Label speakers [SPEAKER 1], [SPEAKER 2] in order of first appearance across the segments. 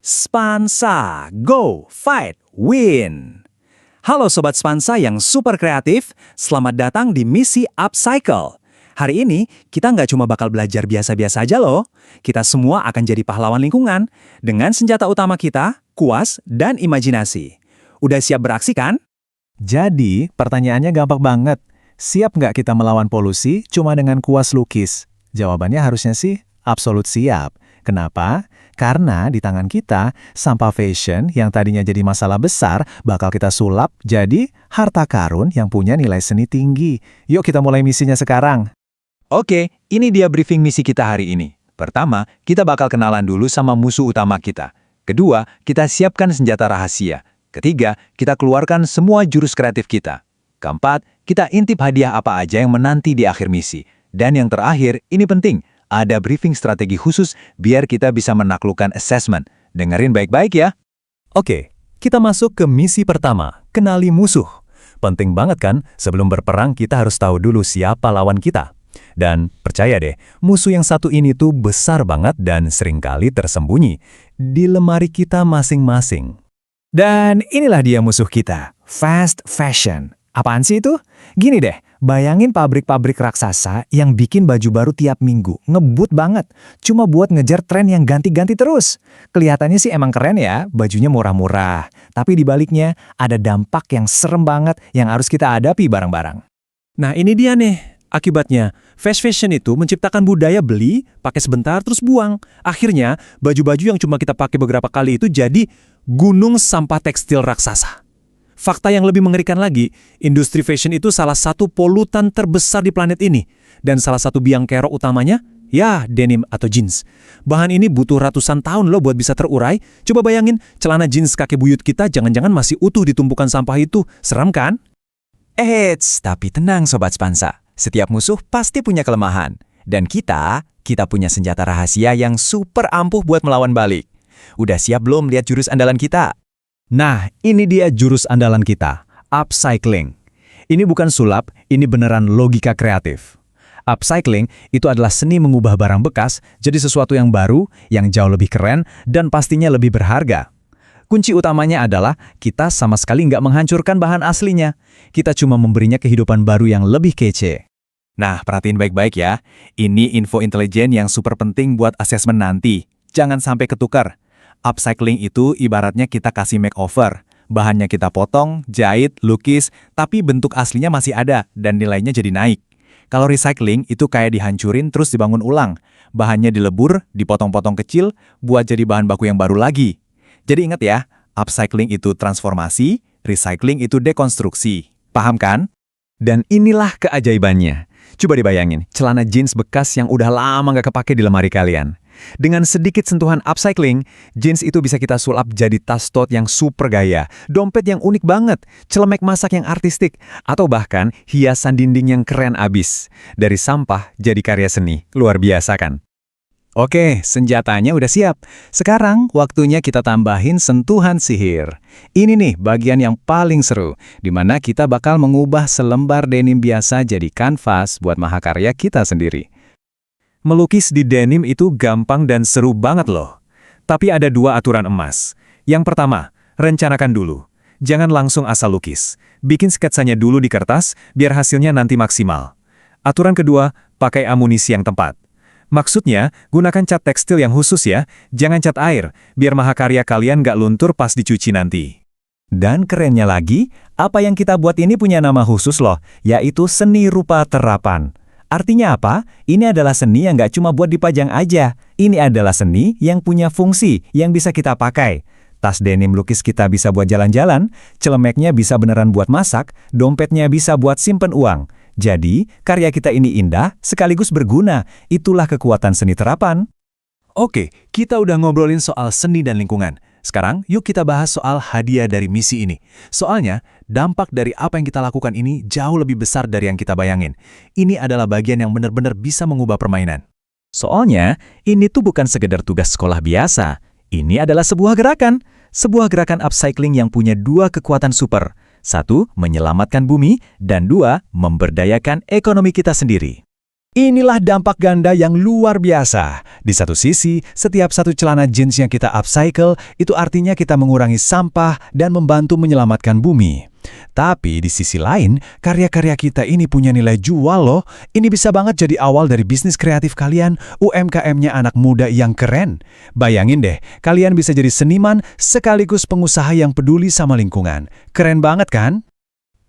[SPEAKER 1] Spansa, go, fight, win. Halo Sobat Spansa yang super kreatif, selamat datang di Misi Upcycle. Hari ini, kita nggak cuma bakal belajar biasa-biasa aja loh. Kita semua akan jadi pahlawan lingkungan dengan senjata utama kita, kuas, dan imajinasi. Udah siap beraksi kan?
[SPEAKER 2] Jadi, pertanyaannya gampang banget. Siap nggak kita melawan polusi cuma dengan kuas lukis? Jawabannya harusnya sih, absolut siap. Kenapa? Karena di tangan kita, sampah fashion yang tadinya jadi masalah besar bakal kita sulap jadi harta karun yang punya nilai seni tinggi. Yuk kita mulai misinya sekarang.
[SPEAKER 3] Oke, ini dia briefing misi kita hari ini. Pertama, kita bakal kenalan dulu sama musuh utama kita. Kedua, kita siapkan senjata rahasia. Ketiga, kita keluarkan semua jurus kreatif kita. Keempat, kita intip hadiah apa aja yang menanti di akhir misi. Dan yang terakhir, ini penting, ada briefing strategi khusus biar kita bisa menaklukkan assessment. Dengerin baik-baik ya.
[SPEAKER 2] Oke, kita masuk ke misi pertama, kenali musuh. Penting banget kan, sebelum berperang kita harus tahu dulu siapa lawan kita. Dan percaya deh, musuh yang satu ini tuh besar banget dan seringkali tersembunyi di lemari kita masing-masing. Dan inilah dia musuh kita, fast fashion. Apaan sih itu? Gini deh, bayangin pabrik-pabrik raksasa yang bikin baju baru tiap minggu, ngebut banget, cuma buat ngejar tren yang ganti-ganti terus. Kelihatannya sih emang keren ya, bajunya murah-murah, tapi di baliknya ada dampak yang serem banget yang harus kita hadapi bareng-bareng.
[SPEAKER 1] Nah ini dia nih, akibatnya fast fashion itu menciptakan budaya beli, pakai sebentar terus buang. Akhirnya, baju-baju yang cuma kita pakai beberapa kali itu jadi gunung sampah tekstil raksasa. Fakta yang lebih mengerikan lagi, industri fashion itu salah satu polutan terbesar di planet ini. Dan salah satu biang kerok utamanya, ya denim atau jeans. Bahan ini butuh ratusan tahun loh buat bisa terurai. Coba bayangin, celana jeans kakek buyut kita jangan-jangan masih utuh di tumpukan sampah itu. Seram kan?
[SPEAKER 3] Eits, tapi tenang Sobat Spansa. Setiap musuh pasti punya kelemahan. Dan kita punya senjata rahasia yang super ampuh buat melawan balik. Udah siap belum lihat jurus andalan kita?
[SPEAKER 2] Nah, ini dia jurus andalan kita, upcycling. Ini bukan sulap, ini beneran logika kreatif. Upcycling itu adalah seni mengubah barang bekas jadi sesuatu yang baru, yang jauh lebih keren, dan pastinya lebih berharga. Kunci utamanya adalah kita sama sekali nggak menghancurkan bahan aslinya. Kita cuma memberinya kehidupan baru yang lebih kece.
[SPEAKER 3] Nah, perhatiin baik-baik ya. Ini info intelijen yang super penting buat asesmen nanti. Jangan sampai ketukar. Upcycling itu ibaratnya kita kasih makeover. Bahannya kita potong, jahit, lukis, tapi bentuk aslinya masih ada dan nilainya jadi naik. Kalau recycling itu kayak dihancurin terus dibangun ulang. Bahannya dilebur, dipotong-potong kecil, buat jadi bahan baku yang baru lagi. Jadi ingat ya, upcycling itu transformasi, recycling itu dekonstruksi. Paham kan? Dan inilah keajaibannya. Coba dibayangin, celana jeans bekas yang udah lama nggak kepake di lemari kalian. Dengan sedikit sentuhan upcycling, jeans itu bisa kita sulap jadi tas tote yang super gaya, dompet yang unik banget, celemek masak yang artistik, atau bahkan hiasan dinding yang keren abis. Dari sampah jadi karya seni, luar biasa kan? Oke, senjatanya udah siap. Sekarang waktunya kita tambahin sentuhan sihir. Ini nih bagian yang paling seru, di mana kita bakal mengubah selembar denim biasa jadi kanvas buat mahakarya kita sendiri. Melukis di denim itu gampang dan seru banget loh. Tapi ada dua aturan emas. Yang pertama, rencanakan dulu. Jangan langsung asal lukis. Bikin sketsanya dulu di kertas, biar hasilnya nanti maksimal. Aturan kedua, pakai amunisi yang tepat. Maksudnya, gunakan cat tekstil yang khusus ya, jangan cat air, biar mahakarya kalian nggak luntur pas dicuci nanti. Dan kerennya lagi, apa yang kita buat ini punya nama khusus loh, yaitu seni rupa terapan. Artinya apa? Ini adalah seni yang nggak cuma buat dipajang aja. Ini adalah seni yang punya fungsi, yang bisa kita pakai. Tas denim lukis kita bisa buat jalan-jalan, celemeknya bisa beneran buat masak, dompetnya bisa buat simpen uang. Jadi, karya kita ini indah, sekaligus berguna. Itulah kekuatan seni terapan.
[SPEAKER 1] Oke, kita udah ngobrolin soal seni dan lingkungan. Sekarang, yuk kita bahas soal hadiah dari misi ini. Soalnya, dampak dari apa yang kita lakukan ini jauh lebih besar dari yang kita bayangin. Ini adalah bagian yang benar-benar bisa mengubah permainan.
[SPEAKER 2] Soalnya, ini tuh bukan sekedar tugas sekolah biasa. Ini adalah sebuah gerakan. Sebuah gerakan upcycling yang punya dua kekuatan super. Satu, menyelamatkan bumi, dan dua, memberdayakan ekonomi kita sendiri. Inilah dampak ganda yang luar biasa. Di satu sisi, setiap satu celana jeans yang kita upcycle, itu artinya kita mengurangi sampah dan membantu menyelamatkan bumi. Tapi di sisi lain, karya-karya kita ini punya nilai jual loh. Ini bisa banget jadi awal dari bisnis kreatif kalian, UMKM-nya anak muda yang keren. Bayangin deh, kalian bisa jadi seniman sekaligus pengusaha yang peduli sama lingkungan. Keren banget kan?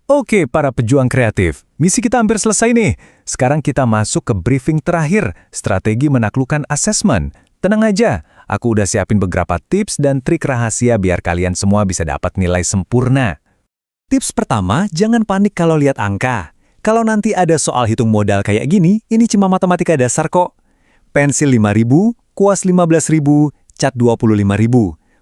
[SPEAKER 2] Oke, para pejuang kreatif, misi kita hampir selesai nih. Sekarang kita masuk ke briefing terakhir, strategi menaklukkan asesmen. Tenang aja, aku udah siapin beberapa tips dan trik rahasia biar kalian semua bisa dapat nilai sempurna. Tips pertama, jangan panik kalau lihat angka. Kalau nanti ada soal hitung modal kayak gini, ini cuma matematika dasar kok. Pensil 5.000, kuas 15.000, cat 25.000.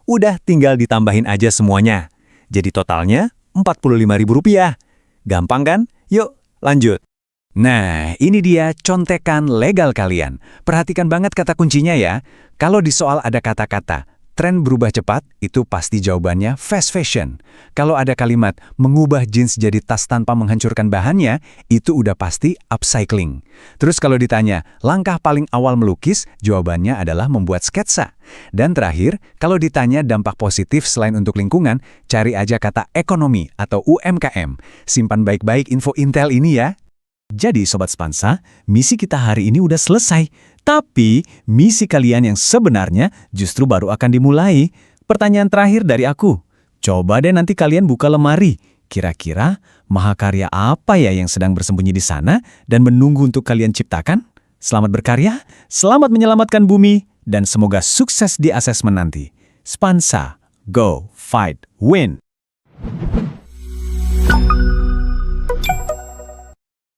[SPEAKER 2] Udah tinggal ditambahin aja semuanya. Jadi totalnya Rp45.000. Gampang kan? Yuk, lanjut. Nah, ini dia contekan legal kalian. Perhatikan banget kata kuncinya ya. Kalau di soal ada kata-kata, tren berubah cepat, itu pasti jawabannya fast fashion. Kalau ada kalimat, mengubah jeans jadi tas tanpa menghancurkan bahannya, itu udah pasti upcycling. Terus kalau ditanya, langkah paling awal melukis, jawabannya adalah membuat sketsa. Dan terakhir, kalau ditanya dampak positif selain untuk lingkungan, cari aja kata ekonomi atau UMKM. Simpan baik-baik info intel ini ya. Jadi Sobat Spansa, misi kita hari ini udah selesai. Tapi, misi kalian yang sebenarnya justru baru akan dimulai. Pertanyaan terakhir dari aku. Coba deh nanti kalian buka lemari. Kira-kira mahakarya apa ya yang sedang bersembunyi di sana dan menunggu untuk kalian ciptakan? Selamat berkarya, selamat menyelamatkan bumi, dan semoga sukses di asesmen nanti. Spansa, go, fight, win!